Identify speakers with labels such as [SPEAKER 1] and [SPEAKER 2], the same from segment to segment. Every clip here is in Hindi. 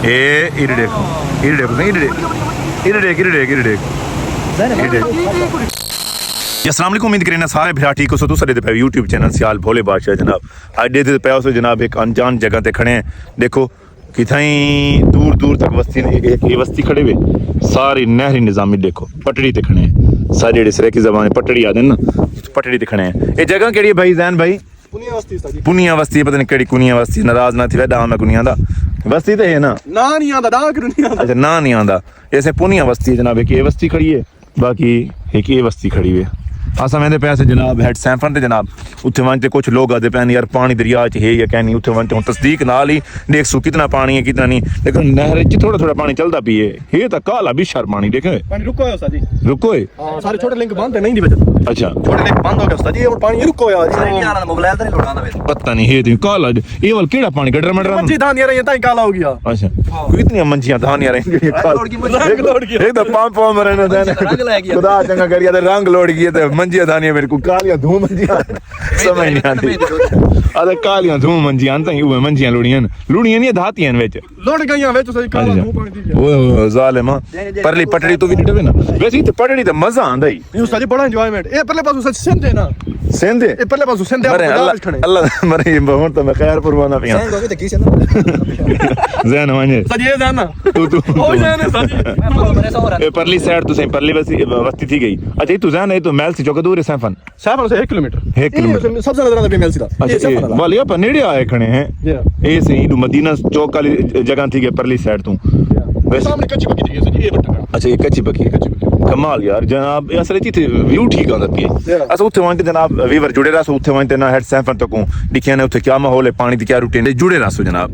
[SPEAKER 1] ए इधर देखो अस्सलाम वालेकुम। उम्मीद करें सारे भरा ठीक हो। सो तुस पे यूट्यूब चैनल सियाल भोले बादशाह जनाब अड्डे ते पे हो जनाब एक अनजान जगह ते खड़े हैं। देखो कितनी दूर दूर तक बस्ती एक बस्ती खड़े हुए सारी नहरी निज़ामी देखो पटड़ी ते खड़े हैं सारे जेडे सरेकी ज़बान पटड़ी आते हैं ना पटड़ी ते खड़े हैं। ये जगह केड़ी है भाई जैन भाई? पुनिया बस्ती पता नहीं केड़ी कुनिया बस्ती नाराज ना थी वैदा मैं कुनिया दा बस्ती तो है ना नहीं आंदा अच्छा ना नहीं आंदा ऐसे पुनिया बस्ती है जनाब। एक ये बस्ती खड़ी है बाकी एक ये बस्ती खड़ी हुई है। असा मैंने पैसे जनाब हेड सैफन ते जनाब उत्थे वंते कुछ लोग आते पैन यार पानी दरिया च है या कहनी उत्थे वंते तस्दीक नाल ही देख सू कितना पानी है कितना नहीं लेकिन नहर च थोड़ा थोड़ा पानी चलता पी है तो काला बिशर पानी देखे
[SPEAKER 2] पानी रुको है उस्ताद जी
[SPEAKER 1] रुको है
[SPEAKER 2] सारे छोटे लिंक बंद है नहीं दी वजह अच्छा छोटे लिंक बंद हो गया उस्ताद जी और पानी रुको है यार मोबाइल तो नहीं लोड़ाना पता
[SPEAKER 1] नहीं है तो काला ये वाल केड़ा पानी गटर मटर
[SPEAKER 2] मंजी धान यार ये ताई काला हो गया अच्छा
[SPEAKER 1] कितनी मंजियां धान यार एक तो पांच पांच मरने देने खुदा चंगा कर गया रंग लोड गया तो मंजियां धान मेरे को कालियां धूम मंजियां समझ नहीं आती अरे कालियां धूम मंजियां अंत ही वो मंजियां लुड़ियां नहीं धातियां विच
[SPEAKER 2] लोड गईयां विच सही काला धूम पानी दी
[SPEAKER 1] ओ जालिमा परली पटड़ी तो भी डबे ना वैसे तो पटड़ी तो मजा आंदा ही
[SPEAKER 2] ये उस्ताद जी बड़ा एंजॉयमेंट ए परले पासों सच सेंधे ना
[SPEAKER 1] सेंधे
[SPEAKER 2] ए परले पासों सेंधे
[SPEAKER 1] अल्लाह मरे हुन तो मैं खैर परवाना पिया
[SPEAKER 2] सेंधे होगे तो की सेंधे
[SPEAKER 1] ज़ैन वांजे
[SPEAKER 2] सच ये जान ना
[SPEAKER 1] तू
[SPEAKER 2] ओ जान सच
[SPEAKER 1] ए परली साइड तो सही परली बस्ती थी गई अच्छा तू जान है तो महल से जो दूर है सैफन
[SPEAKER 2] से 1 किलोमीटर
[SPEAKER 1] 1 किलोमीटर
[SPEAKER 2] सबसे ज्यादा पे महल सीधा
[SPEAKER 1] अच्छा वाली अपन नेड़े आए खड़े हैं ए सही मदीना चौक वाली जगह थी परली साइड तू
[SPEAKER 2] सामने कच्ची पक्की थी सर ये बट्टा
[SPEAKER 1] अच्छा ये कच्ची पक्की कमाल यार जनाब असल इत्थे व्यू ठीक आंदा पी अस उत्थे वंते जनाब वीवर जुड़े रह उत्थे वंते ना हेड सैफन तक दिखिया ने उत्थे क्या माहौल है पानी दी क्या रूटीन है जुड़े रह जनाब।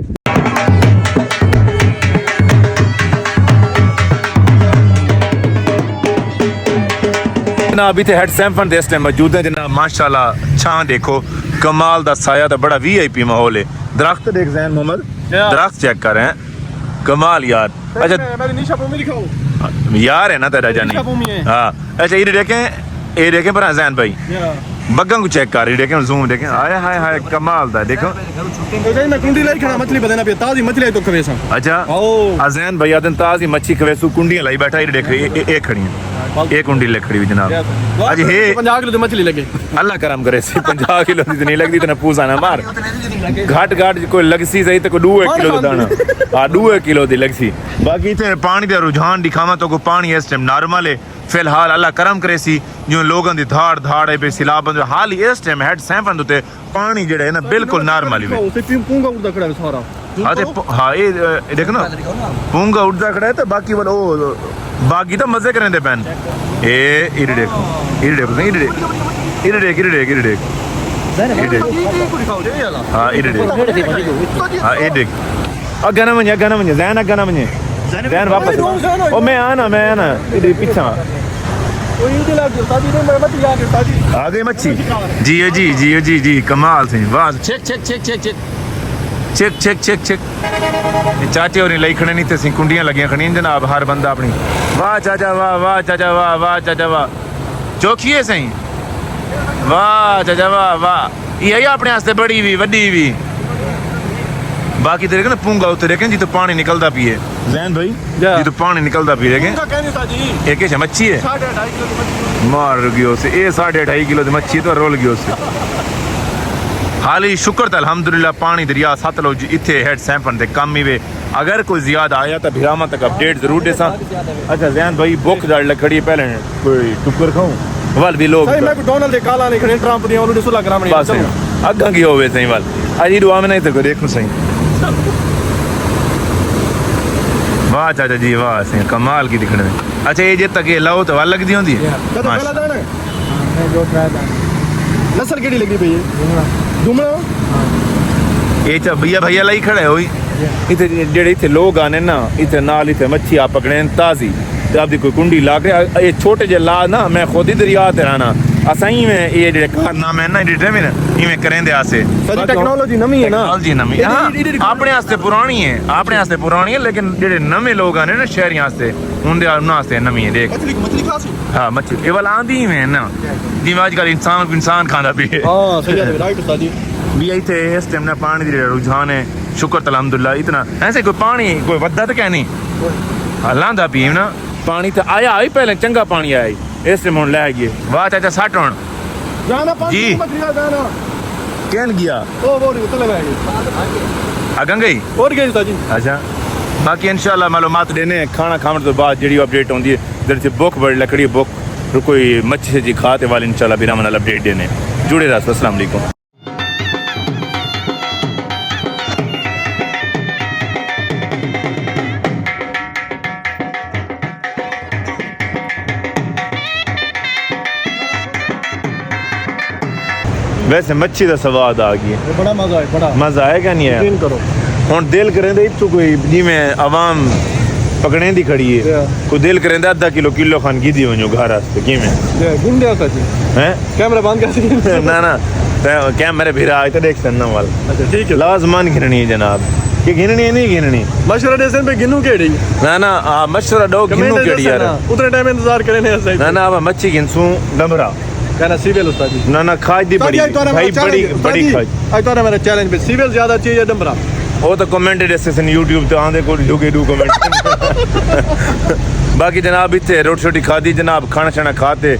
[SPEAKER 1] जनाब इत्थे हेड सैफन दे इस टाइम मौजूद है जनाब माशाल्लाह छां देखो कमाल दा साया दा बड़ा वीआईपी माहौल है। दरख्त देख जैन मोहम्मद दरख्त चेक कर हैं कमाल यार। अच्छा
[SPEAKER 2] मेरी निशा भूमि दिखाओ
[SPEAKER 1] यार है ना तेरा जानी हाँ अच्छा ये देखें पर जैन भाई बग्गा को चेक कर रही देखें जूम देखें हाय हाय हाय कमाल दा देखो
[SPEAKER 2] मैं कुंडी लाई खड़ा मछली बदेना पे ताजी मछली तो खवेसा
[SPEAKER 1] अच्छा अजैन भाई आदन ताजी मच्छी खवेसू कुंडियां लाई बैठा ये देख रही एक खड़ी है एक कुंडी ले खड़ी हुई जनाब आज हे
[SPEAKER 2] 50 किलो मछली लगे
[SPEAKER 1] अल्लाह करम करे सी 50 किलो दी नहीं लगदी तना पूसा ना मार घाट घाट कोई लगसी सही तो 2 किलो दा दाना हां 2 किलो दी लगसी बाकी थे पानी दा रुझान दिखावा तो को पानी इस टाइम नॉर्मल है फिलहाल अल्लाह करम करे सी जो लोगों दी धाड़ धाड़ है पे सिलाब हाल इस टाइम हेड सैफन ते पानी जेड़ा है ना बिल्कुल नॉर्मल है
[SPEAKER 2] उसे पूंगा उड़दा खड़ा है सारा
[SPEAKER 1] हाँ ये देखो ना पूंगा उड़दा खड़ा है तो बाकी वो बाकी तो मजे करें दे पैन ए इधर देखो हाँ इधर देख अगना मने जैन वापस ओ मैं आना इधर पीछा आ गई मच्छी जी कमाल से वाह चेक चाचे और लई खड़े नहीं थे कुंडियां लगियां खड़ी जनाब हर बंदा अपनी वाह चाचा वाह चाचा वाह चौखिए सही वाह चाचा वाह यही अपने वास्ते बड़ी भी वड्डी भी बाकी देख ना पूंगा उत्ते देखें जी तो पानी निकलता पिए जैन भाई जी तो पानी निकलता पी देखें एक मच्छी है मार गयो से ये 2.5 किलो की मच्छी तो रोल गयो से हाल ही शुक्र तो अल्हम्दुलिल्लाह पानी दरिया सतलुज इत्थे हेड सैफन ते कम ही वे अगर कोई ज्यादा आया तो भिरामा तक अपडेट जरूर देसा। अच्छा जैन भाई भुख जड़ लखड़ी पहले कोई टुकर खाऊं वाल भी लोग
[SPEAKER 2] सही मैं डोनाल्ड दे काला नहीं खड़े ट्रंप दी ऑलरेडी सुला ग्राम
[SPEAKER 1] बस अग्गा की होवे सही वाल आज दुआ में नहीं तो देखो सही वाह चाचा जी वाह सही कमाल की दिखने में। अच्छा ये जे तक ये लाओ तो वाल लगदी होंदी है
[SPEAKER 2] नस्ल केड़ी लगी भई जुमड़ा
[SPEAKER 1] ये च भैया लाई खड़ा है होई इथे जेड़े इथे लोग आने ना इथे नाल इथे मच्छी आ पकड़े ताजी आपदी कोई कुंडी ला के ये छोटे जे ला ना मैं खुद ही दरिया ते रहना असाई में ये जेड़े कारनामे ना जेड़े में इवें करेंदे आसे
[SPEAKER 2] सारी टेक्नोलॉजी नवी है ना
[SPEAKER 1] टेक्नोलॉजी नवी हां अपने वास्ते पुरानी है लेकिन जेड़े नवे लोग आने ना शहरियां वास्ते उनदे वास्ते नवी है देख
[SPEAKER 2] मछली खासी
[SPEAKER 1] हां मच्छी ये वाला आंदी में ना जिवें आजकल इंसान खांदा भी है
[SPEAKER 2] हां सही है राइट उस्ताद जी
[SPEAKER 1] भी इथे इस टाइम ना पानी दी रुझान है शुक्र अल्हम्दुलिल्लाह इतना ऐसे कोई पानी कोई वद्दा तो क्या नहीं लांदा पीम ना पानी तो आया ही पहले चंगा पानी आया ही इस मुन लै गए वाह चाचा सट हुन
[SPEAKER 2] जाना
[SPEAKER 1] जी।
[SPEAKER 2] जाना
[SPEAKER 1] कहन गया
[SPEAKER 2] ओ वो नहीं उतले में
[SPEAKER 1] अगं गई
[SPEAKER 2] और गई था जी।
[SPEAKER 1] अच्छा बाकी इंशाल्लाह मालूमात देने खाना खाने तो बाद जी अपडेट होती है इधर से बुक बड़ी लकड़ी बुक कोई मच्छी से जी खाते वाले इंशाल्लाह बिना मन अपडेट देने जुड़े रहो। अस्सलाम वालेकुम। वैसे मच्छी का स्वाद आ गया
[SPEAKER 2] बड़ा मजा है बड़ा
[SPEAKER 1] मजा आएगा नहीं है
[SPEAKER 2] यकीन करो
[SPEAKER 1] हुन दिल करें इतों कोई जिमें आवाम पकड़े दी खड़ी है कोई दिल करें आधा किलो खान की दी वनो घर वास्ते कि
[SPEAKER 2] गिन था जी
[SPEAKER 1] हैं
[SPEAKER 2] कैमरा बंद कर
[SPEAKER 1] ना ना कैमरे फिर आज तो देख सकना वाल
[SPEAKER 2] अच्छा ठीक है
[SPEAKER 1] लाजमान गिननी है जनाब कि गिननी है नहीं गिननी
[SPEAKER 2] मशवरा देसन पे गिनू केड़ी
[SPEAKER 1] ना ना मशवरा दो गिनू केड़ी यार
[SPEAKER 2] उतने टाइम इंतजार करे ने ऐसा
[SPEAKER 1] ना ना अब मच्छी गिनसू डबरा
[SPEAKER 2] कहना सीविल उस्ताद जी
[SPEAKER 1] ना ना खाज दी बड़ी भाई बड़ी बड़ी खाज
[SPEAKER 2] आज तो मेरा चैलेंज पे सीविल ज्यादा चाहिए डंबरा
[SPEAKER 1] वो तो कमेंट डिस्कशन यूट्यूब ते आंदे को डुगे डू कमेंट बाकी जनाब इतने रोटी शोटी खादी जनाब खाना शाना खाते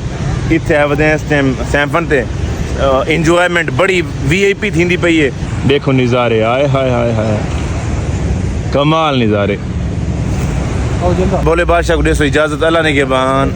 [SPEAKER 1] इतने आवदे इस टाइम सैंपन ते इंजॉयमेंट बड़ी वीआईपी थींदी पई है देखो नज़ारे आए हाय हाय हाय कमाल नज़ारे बोले बादशाह को देसो इजाजत अल्लाह ने के बान